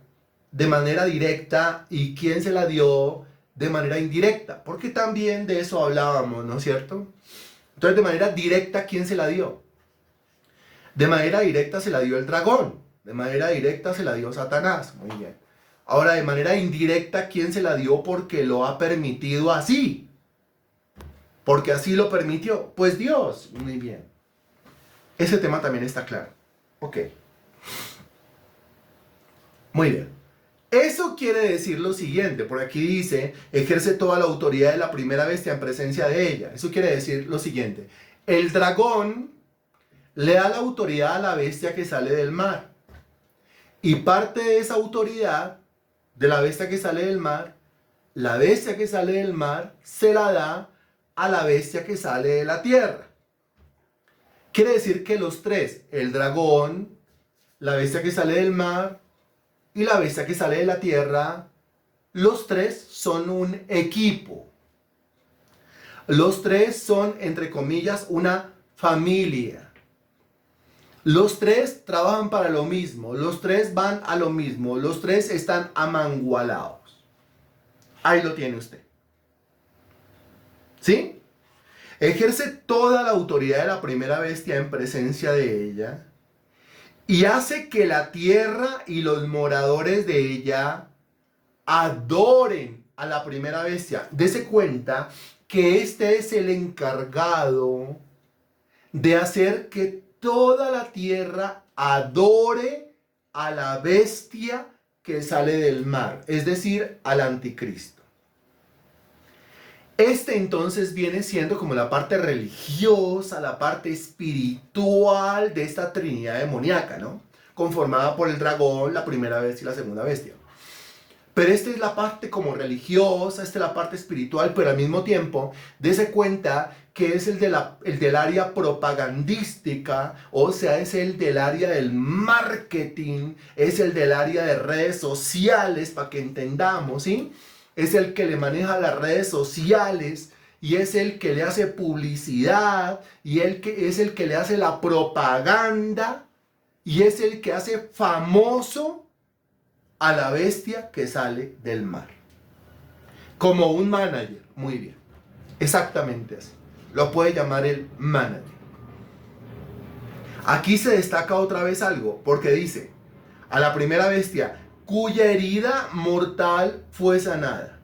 de manera directa y quién se la dio de manera indirecta? Porque también de eso hablábamos, ¿no es cierto? Entonces, de manera directa, ¿quién se la dio? De manera directa se la dio el dragón. De manera directa se la dio Satanás. Muy bien. Ahora, de manera indirecta, ¿quién se la dio porque lo ha permitido así? Porque así lo permitió. Pues Dios. Muy bien. Ese tema también está claro. Ok. Muy bien. Eso quiere decir lo siguiente. Por aquí dice, ejerce toda la autoridad de la primera bestia en presencia de ella. Eso quiere decir lo siguiente. El dragón le da la autoridad a la bestia que sale del mar. Y parte de esa autoridad de la bestia que sale del mar, la bestia que sale del mar se la da a la bestia que sale de la tierra. Quiere decir que los tres, el dragón, la bestia que sale del mar y la bestia que sale de la tierra, los tres son un equipo. Los tres son, entre comillas, una familia. Los tres trabajan para lo mismo, los tres van a lo mismo, los tres están amangualados. Ahí lo tiene usted. ¿Sí? Ejerce toda la autoridad de la primera bestia en presencia de ella y hace que la tierra y los moradores de ella adoren a la primera bestia. Dese cuenta que este es el encargado de hacer que toda la tierra adore a la bestia que sale del mar, es decir, al anticristo. Este entonces viene siendo como la parte religiosa, la parte espiritual de esta trinidad demoníaca, ¿no? Conformada por el dragón, la primera bestia y la segunda bestia. Pero esta es la parte como religiosa, esta es la parte espiritual, pero al mismo tiempo, dése cuenta que es el del área propagandística, o sea, es el del área del marketing, es el del área de redes sociales, para que entendamos, ¿sí? Es el que le maneja las redes sociales y es el que le hace publicidad y es el que le hace la propaganda y es el que hace famoso a la bestia que sale del mar. Como un manager, muy bien. Exactamente así. Lo puede llamar el manager. Aquí se destaca otra vez algo, porque dice, a la primera bestia, cuya herida mortal fue sanada.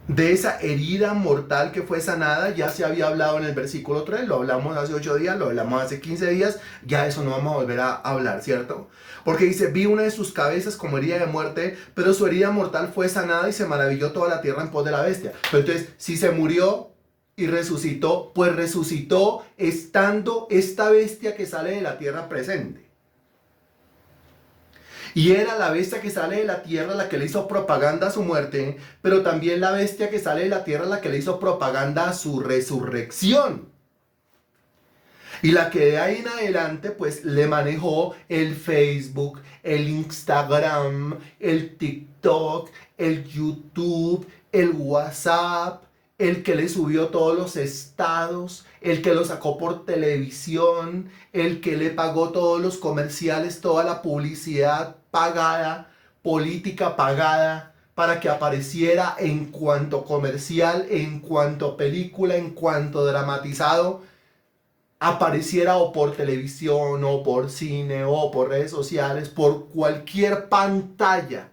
De esa herida mortal que fue sanada ya se había hablado en el versículo 3, lo hablamos hace 8 días, lo hablamos hace 15 días, ya eso no vamos a volver a hablar, ¿cierto? Porque dice, vi una de sus cabezas como herida de muerte, pero su herida mortal fue sanada y se maravilló toda la tierra en pos de la bestia. Pero entonces, si se murió y resucitó, pues resucitó estando esta bestia que sale de la tierra presente. Y era la bestia que sale de la tierra la que le hizo propaganda a su muerte, pero también la bestia que sale de la tierra la que le hizo propaganda a su resurrección. Y la que de ahí en adelante pues le manejó el Facebook, el Instagram, el TikTok, el YouTube, el WhatsApp, el que le subió todos los estados, el que lo sacó por televisión, el que le pagó todos los comerciales, toda la publicidad pagada, política pagada, para que apareciera en cuanto comercial, en cuanto película, en cuanto dramatizado, apareciera o por televisión, o por cine, o por redes sociales, por cualquier pantalla,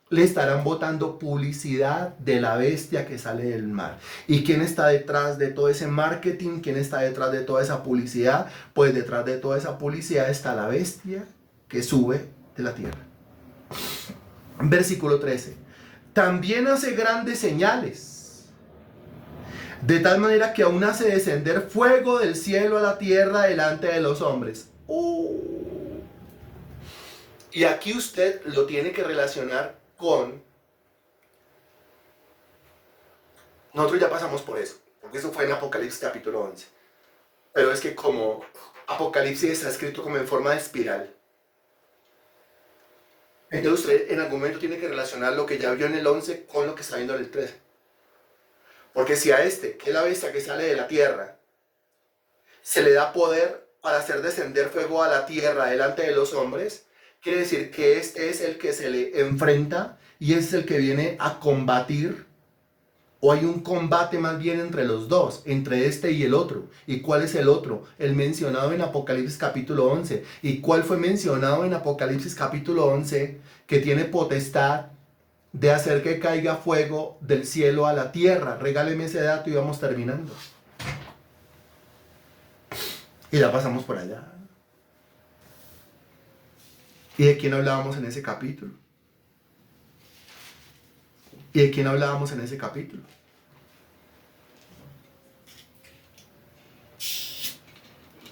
le estarán botando publicidad de la bestia que sale del mar. ¿Y quién está detrás de todo ese marketing? ¿Quién está detrás de toda esa publicidad? Pues detrás de toda esa publicidad está la bestia que sube de la tierra. Versículo 13. También hace grandes señales, de tal manera que aún hace descender fuego del cielo a la tierra delante de los hombres. Y aquí usted lo tiene que relacionar con... Nosotros ya pasamos por eso, porque eso fue en Apocalipsis capítulo 11. Pero es que como Apocalipsis está escrito como en forma de espiral, entonces usted en algún momento tiene que relacionar lo que ya vio en el 11 con lo que está viendo en el 13. Porque si a este, que es la bestia que sale de la tierra, se le da poder para hacer descender fuego a la tierra delante de los hombres, quiere decir que este es el que se le enfrenta y es el que viene a combatir, o hay un combate más bien entre los dos, entre este y el otro. ¿Y cuál es el otro? El mencionado en Apocalipsis capítulo 11. ¿Y cuál fue mencionado en Apocalipsis capítulo 11? Que tiene potestad de hacer que caiga fuego del cielo a la tierra. Regáleme ese dato y vamos terminando. Y ya pasamos por allá. ¿Y de quién hablábamos en ese capítulo? ¿Y de quién hablábamos en ese capítulo?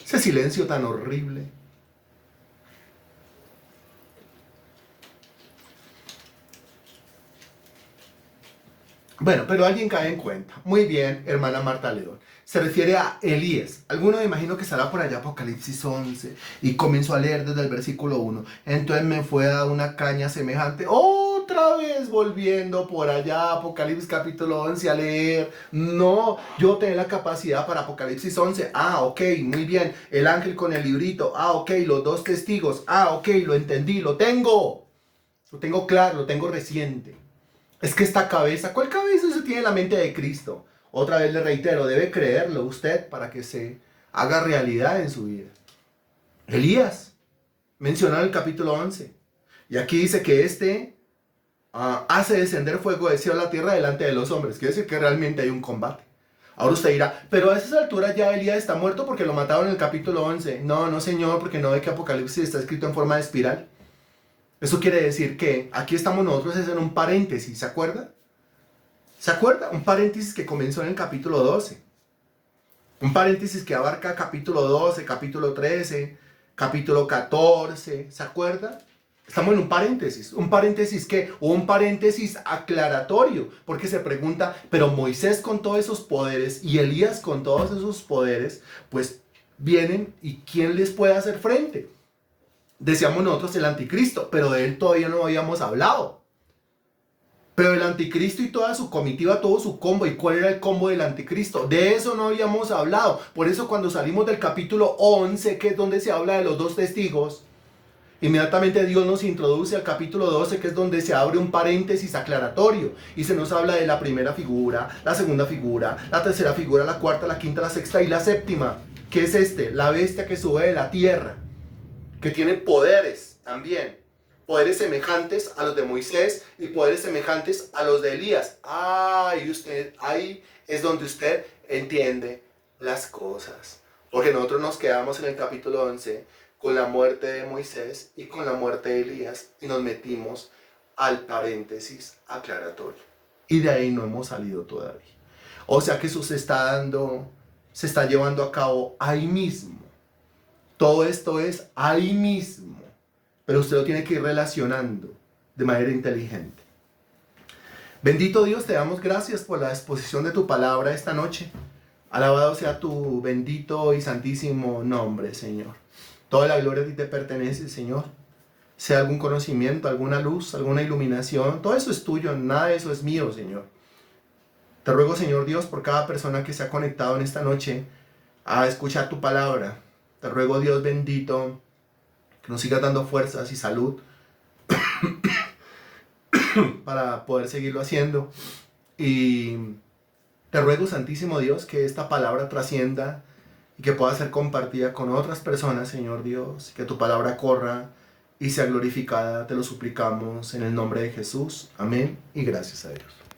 Ese silencio tan horrible. Bueno, pero alguien cae en cuenta. Muy bien, hermana Marta León. Se refiere a Elías. Alguno me imagino que estará por allá Apocalipsis 11 y comenzó a leer desde el versículo 1. Entonces me fue a una caña semejante. Otra vez volviendo por allá Apocalipsis capítulo 11 a leer. No, yo tengo la capacidad para Apocalipsis 11. Ah, ok, muy bien. El ángel con el librito. Ah, ok, los dos testigos. Ah, ok, lo entendí, lo tengo. Lo tengo claro, lo tengo reciente. Es que esta cabeza, ¿cuál cabeza se tiene en la mente de Cristo? Otra vez le reitero, debe creerlo usted para que se haga realidad en su vida. Elías, mencionado en el capítulo 11. Y aquí dice que hace descender fuego del cielo a la tierra delante de los hombres. Quiere decir que realmente hay un combate. Ahora usted dirá, pero a esas alturas ya Elías está muerto porque lo mataron en el capítulo 11. No, no señor, porque no ve que Apocalipsis está escrito en forma de espiral. Eso quiere decir que aquí estamos nosotros es en un paréntesis, ¿se acuerda? ¿Se acuerda? Un paréntesis que comenzó en el capítulo 12. Un paréntesis que abarca capítulo 12, capítulo 13, capítulo 14, ¿se acuerda? Estamos en un paréntesis que, o un paréntesis aclaratorio, porque se pregunta, pero Moisés con todos esos poderes y Elías con todos esos poderes, pues vienen y ¿quién les puede hacer frente? Decíamos nosotros el anticristo, pero de él todavía no habíamos hablado. Pero el anticristo y toda su comitiva, todo su combo, ¿y cuál era el combo del anticristo? De eso no habíamos hablado. Por eso cuando salimos del capítulo 11, que es donde se habla de los dos testigos, inmediatamente Dios nos introduce al capítulo 12, que es donde se abre un paréntesis aclaratorio y se nos habla de la primera figura, la segunda figura, la tercera figura, la cuarta, la quinta, la sexta y la séptima, que es la bestia que sube de la tierra, que tiene poderes también, poderes semejantes a los de Moisés y poderes semejantes a los de Elías. Y usted, ahí es donde usted entiende las cosas, porque nosotros nos quedamos en el capítulo 11 con la muerte de Moisés y con la muerte de Elías y nos metimos al paréntesis aclaratorio y de ahí no hemos salido todavía. O sea que eso se está llevando a cabo ahí mismo. Todo esto es ahí mismo, pero usted lo tiene que ir relacionando de manera inteligente. Bendito Dios, te damos gracias por la exposición de tu palabra esta noche. Alabado sea tu bendito y santísimo nombre, Señor. Toda la gloria a ti te pertenece, Señor. Sea algún conocimiento, alguna luz, alguna iluminación, todo eso es tuyo, nada de eso es mío, Señor. Te ruego, Señor Dios, por cada persona que se ha conectado en esta noche a escuchar tu palabra. Te ruego, Dios bendito, que nos sigas dando fuerzas y salud para poder seguirlo haciendo. Y te ruego, Santísimo Dios, que esta palabra trascienda y que pueda ser compartida con otras personas, Señor Dios, que tu palabra corra y sea glorificada. Te lo suplicamos en el nombre de Jesús. Amén y gracias a Dios.